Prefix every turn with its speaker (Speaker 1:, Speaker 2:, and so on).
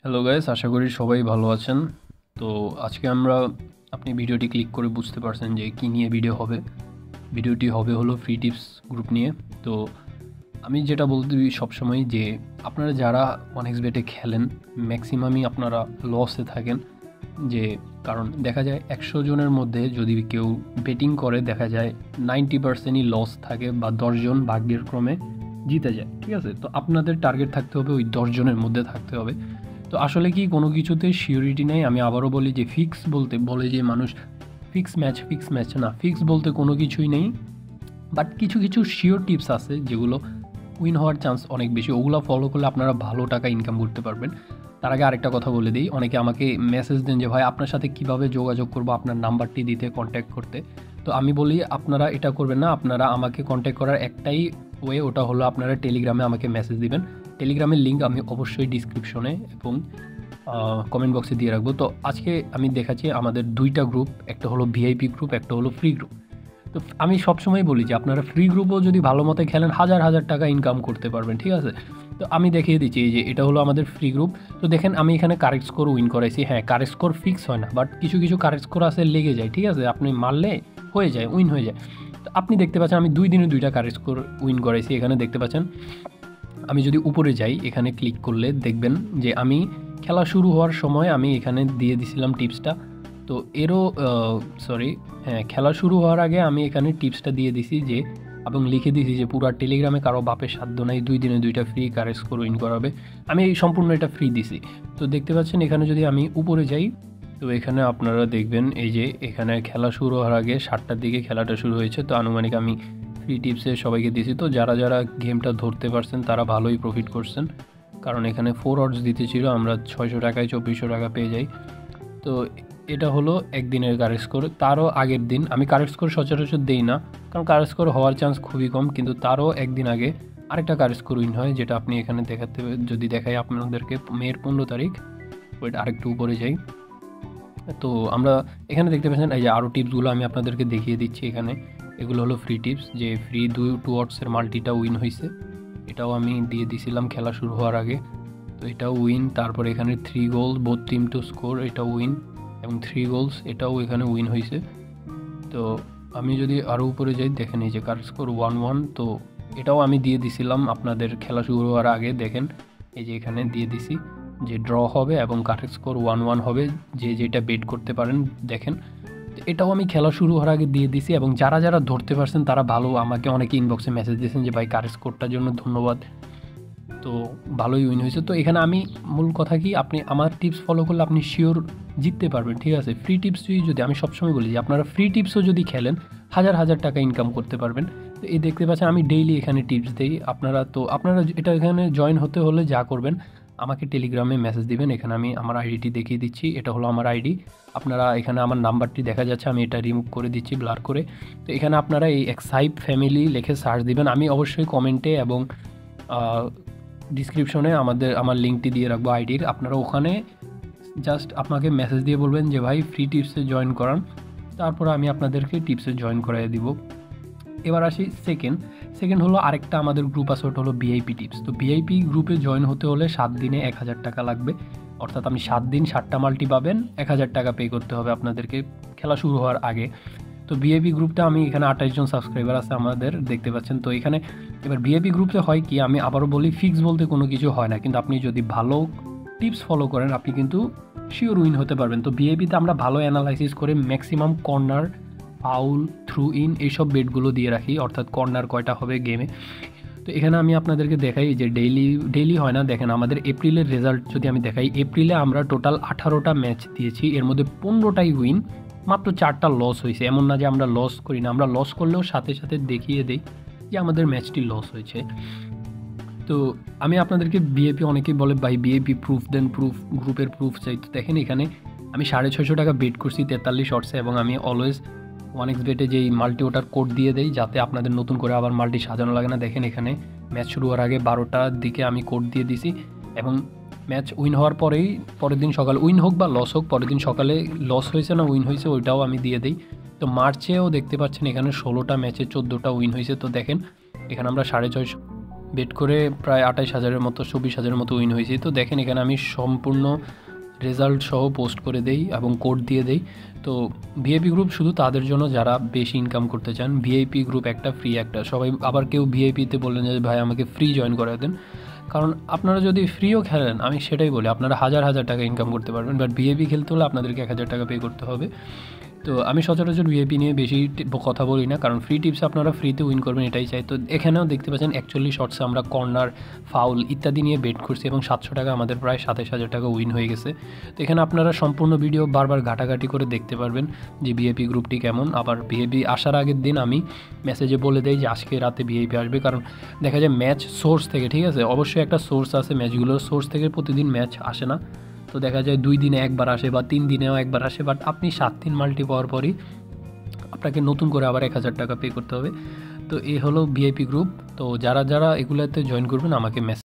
Speaker 1: Hello guys, আশা করি সবাই ভালো আছেন। তো আজকে আমরা আপনি ভিডিওটি ক্লিক করে বুঝতে পারছেন যে কী নিয়ে ভিডিও হবে। ভিডিওটি হবে হলো ফ্রি টিপস গ্রুপ নিয়ে। তো আমি যেটা বলতে সবসময় যে আপনারা যারা অনেক্সবেটে খেলেন ম্যাক্সিমামই আপনারা লসে থাকেন। যে কারণ দেখা যায় 100 জনের মধ্যে যদি কেউ বেটিং করে দেখা যায় 90%ই লস থাকে বা 10 জন ভাগ্যের ক্রমে জিতে যায়। ঠিক আছে, তো আপনাদের টার্গেট থাকতে হবে ওই 10 জনের মধ্যে থাকতে হবে। তো আসলে কি কোনো কিছুতে সিওরিটি নেই। আমি আবারও বলি যে ফিক্স বলতে বলে যে মানুষ ফিক্স ম্যাচ না, ফিক্স বলতে কোনো কিছুই নেই। বাট কিছু কিছু শিওর টিপস আছে যেগুলো উইন হওয়ার চান্স অনেক বেশি, ওগুলো ফলো করলে আপনারা ভালো টাকা ইনকাম করতে পারবেন। তার আগে আরেকটা কথা বলে দিই, অনেকে আমাকে মেসেজ দেন যে ভাই আপনার সাথে কিভাবে যোগাযোগ করবো, আপনার নাম্বারটি দিতে কন্ট্যাক্ট করতে। তো আমি বলি আপনারা এটা করবেন না, আপনারা আমাকে কন্ট্যাক্ট করার একটাই ওয়ে, ওটা হলো আপনারা টেলিগ্রামে আমাকে মেসেজ দিবেন। টেলিগ্রামের লিঙ্ক আমি অবশ্যই ডিসক্রিপশনে এবং কমেন্ট বক্সে দিয়ে রাখবো। তো আজকে আমি দেখাচ্ছি আমাদের দুইটা গ্রুপ, একটা হলো ভিআইপি গ্রুপ, একটা হলো ফ্রি গ্রুপ। তো আমি সবসময় বলি যে আপনারা ফ্রি গ্রুপও যদি ভালো মতো খেলেন হাজার হাজার টাকা ইনকাম করতে পারবেন। ঠিক আছে, তো আমি দেখিয়ে দিচ্ছি এই যে এটা হলো আমাদের ফ্রি গ্রুপ। তো দেখেন আমি এখানে কারেক্ট স্কোর উইন করাইছি। হ্যাঁ, কারেক্ট স্কোর ফিক্স হয় না, বাট কিছু কিছু কারেক্ট স্কোর আছে লেগে যায়। ঠিক আছে, আপনি মারলে হয়ে যায়, উইন হয়ে যায়। তো আপনি দেখতে পাচ্ছেন আমি 2 দিনে 2টা কারেক্ট স্কোর উইন করাইছি। এখানে দেখতে পাচ্ছেন আমি যদি উপরে যাই এখানে ক্লিক করলে দেখবেন যে আমি খেলা শুরু হওয়ার সময় আমি এখানে দিয়ে দিছিলাম টিপসটা। তো এরও সরি, হ্যাঁ, খেলা শুরু হওয়ার আগে আমি এখানে টিপসটা দিয়ে দিছি যে এবং লিখে দিয়েছি যে পুরা টেলিগ্রামে কারো বাপের সাধ্য নাই 2 দিনে 2টা ফ্রি কারেক্ট স্কোর উইন করাবে। আমি এই সম্পূর্ণ এটা ফ্রি দিছি। তো দেখতে পাচ্ছেন এখানে যদি আমি উপরে যাই তো এখানে আপনারা দেখবেন এই যে এখানে খেলা শুরু হওয়ার আগে 7টার দিকে খেলাটা শুরু হয়েছে। তো আনুমানিক আমি ফ্রি টিপসে সবাইকে দিয়েছি। তো যারা যারা গেমটা ধরতে পারছেন তারা ভালোই প্রফিট করছেন, কারণ এখানে 4 অডস দিতে ছিল, আমরা 600 টাকায় 2400 টাকা পেয়ে যাই। তো এটা হলো একদিনের কারেক্ট স্কোর। তারও আগের দিন আমি কারেক্ট স্কোর সচরাচর দেই না, কারণ কারেক্ট স্কোর হওয়ার চান্স খুবই কম, কিন্তু তারও একদিন আগে আরেকটা কারেক্ট স্কোর উইন হয়, যেটা আপনি এখানে দেখাতে যদি দেখাই আপনাদেরকে মের 15 তারিখ। ওইটা আরেকটু উপরে যাই। তো আমরা এখানে দেখতে পাচ্ছেন এই যে আরও টিপসগুলো আমি আপনাদেরকে দেখিয়ে দিচ্ছি। এখানে এগুলো হলো ফ্রি টিপস, যে ফ্রি 2 অটসের মাল্টিটা উইন হয়েছে, এটাও আমি দিয়ে দিছিলাম খেলা শুরু হওয়ার আগে। তো এটাও উইন। তারপরে এখানে 3 গোল বোথ টিম টু স্কোর, এটাও উইন, এবং 3 গোলস এটাও এখানে উইন হয়েছে। তো আমি যদি আরও উপরে যাই দেখেন এই যে কার স্কোর 1-1। তো এটাও আমি দিয়ে দিছিলাম আপনাদের খেলা শুরু হওয়ার আগে। দেখেন এই যে এখানে দিয়ে দিছি যে ড্র হবে এবং কারেক্ট স্কোর 1-1 হবে, যে যেটা বেট করতে পারেন। দেখেন তো এটাও আমি খেলা শুরু হওয়ার আগে দিয়ে দিছি, এবং যারা যারা ধরতে পারছেন তারা ভালো, আমাকে অনেকে ইনবক্সে মেসেজ দিয়েছেন যে ভাই কারেক্ট স্কোরটার জন্য ধন্যবাদ। তো ভালোই উইন হয়েছে। তো এখানে আমি মূল কথা কি, আপনি আমার টিপস ফলো করলে আপনি শিওর জিততে পারবেন। ঠিক আছে, ফ্রি টিপস যদি আমি সবসময় বলি যে আপনারা ফ্রি টিপসও যদি খেলেন হাজার হাজার টাকা ইনকাম করতে পারবেন। তো এই দেখতে পাচ্ছেন আমি ডেইলি এখানে টিপস দিই। আপনারা এটা এখানে জয়েন হতে হলে যা করবেন আমাকে টেলিগ্রামে মেসেজ দিবেন। এখানে আমি আমার আইডিটি দেখিয়ে দিচ্ছি, এটা হলো আমার আইডি। আপনারা এখানে আমার নাম্বারটি দেখা যাচ্ছে, আমি এটা রিমুভ করে দিচ্ছি ব্লার করে। তো এখানে আপনারা এই এক্সাইপ ফ্যামিলি লিখে সার্চ দিবেন। আমি অবশ্যই কমেন্টে এবং ডিসক্রিপশনে আমার লিঙ্কটি দিয়ে রাখবো আইডির। আপনারা ওখানে জাস্ট আপনাকে মেসেজ দিয়ে বলবেন যে ভাই ফ্রি টিপসে জয়েন করান, তারপর আমি আপনাদেরকে টিপসে জয়েন করাই দিব। এবার আসি সেকেন্ড হলো আরেকটা আমাদের গ্রুপ আছে, ওটা হলো ভিআইপি টিপস। তো ভিআইপি গ্রুপে জয়েন হতে হলে 7 দিনে 1000 টাকা লাগবে, অর্থাৎ আপনি 7 দিন 7টা মাল্টি পাবেন, 1000 টাকা পে করতে হবে আপনাদেরকে খেলা শুরু হওয়ার আগে। তো ভিআইপি গ্রুপটা আমি এখানে 28 জন সাবস্ক্রাইবার আছে আমাদের, দেখতে পাচ্ছেন। তো এখানে এবার ভিআইপি গ্রুপে হয় কি, আমি আবারও বলি ফিক্স বলতে কোনো কিছু হয় না, কিন্তু আপনি যদি ভালো টিপস ফলো করেন আপনি কিন্তু শিওর উইন হতে পারবেন। তো ভিআইপিতে আমরা ভালো অ্যানালাইসিস করে maximum corner, foul, through in এইসব বেটগুলো দিয়ে রাখি, অর্থাৎ কর্নার কয়টা হবে গেমে। তো এখানে আমি আপনাদেরকে দেখাই যে ডেইলি হয় না। দেখেন আমাদের এপ্রিলের রেজাল্ট যদি আমি দেখাই, এপ্রিলে আমরা টোটাল 18টা ম্যাচ দিয়েছি, এর মধ্যে 15টাই উইন, মাত্র 4টা লস হয়েছে। এমন না যে আমরা লস করি না, আমরা লস করলেও সাথে সাথে দেখিয়ে দিই যে আমাদের ম্যাচটি লস হয়েছে। তো আমি আপনাদেরকে বিএপি, অনেকেই বলে ভাই বিএপি প্রুফ দেন, গ্রুপের প্রুফ চাই। তো দেখেন এখানে আমি 650 টাকা বেট করছি 43 শর্টসে, এবং আমি অলওয়েজ 1xBet-এ যেই মাল্টি ওটার কোড দিয়ে দেই যাতে আপনাদের নতুন করে আবার মাল্টি সাজানো লাগে না। দেখেন এখানে ম্যাচ শুরু হওয়ার আগে 12টার দিকে আমি কোড দিয়ে দিছি, এবং ম্যাচ উইন হওয়ার পরেই পরের দিন সকালে উইন হোক বা লস হোক, পরের দিন সকালে লস হয়েছে না উইন হয়েছে ওইটাও আমি দিয়ে দিই। তো মার্চেও দেখতে পাচ্ছেন এখানে 16টা ম্যাচে 14টা উইন হয়েছে। তো দেখেন এখানে আমরা 650 বেট করে প্রায় 28,000-এর মতো 24,000-এর মতো উইন হয়েছি। তো দেখেন এখানে আমি সম্পূর্ণ রেজাল্ট সহ পোস্ট করে দেই এবং কোড দিয়ে দেই। তো ভিআইপি গ্রুপ শুধু তাদের জন্য যারা বেশি ইনকাম করতে চান। ভিআইপি গ্রুপ একটা, ফ্রি একটা। সবাই আবার কেউ ভিআইপিতে বললেন যে ভাই আমাকে ফ্রি জয়েন করে দেন, কারণ আপনারা যদি ফ্রিও খেলেন, আমি সেটাই বলি, আপনারা হাজার হাজার টাকা ইনকাম করতে পারবেন, বাট ভিআইপি খেলতে হলে আপনাদেরকে 1,000 টাকা পে করতে হবে। তো আমি সচরাচর ভিআইপি নিয়ে বেশি কথা বলি না, কারণ ফ্রি টিপসে আপনারা ফ্রিতে উইন করবেন এটাই চাই। তো এখানেও দেখতে পাচ্ছেন 41 শটসে আমরা কর্নার, ফাউল ইত্যাদি নিয়ে বেট করছি এবং 700 টাকা আমাদের প্রায় 27,000 টাকা উইন হয়ে গেছে। তো এখানে আপনারা সম্পূর্ণ ভিডিও বারবার ঘাটাঘাটি করে দেখতে পারবেন যে ভিআইপি গ্রুপটি কেমন। আবার ভিআইপি আসার আগের দিন আমি মেসেজে বলে দেই যে আজকে রাতে ভিআইপি আসবে, কারণ দেখা যায় ম্যাচ সোর্স থেকে, ঠিক আছে, অবশ্যই একটা সোর্স আছে, ম্যাচগুলোর সোর্স থেকে প্রতিদিন ম্যাচ আসে না। তো দেখা যায় 2 দিনে একবার আসে বা 3 দিনেও একবার আসে, বাট আপনি 7 দিন মাল্টি পাওয়ার পরই আপনাকে নতুন করে আবার 1,000 টাকা পে করতে হবে। তো এই হলো ভিআইপি গ্রুপ। তো যারা যারা এগুলোতে জয়েন করবেন আমাকে মেসেজ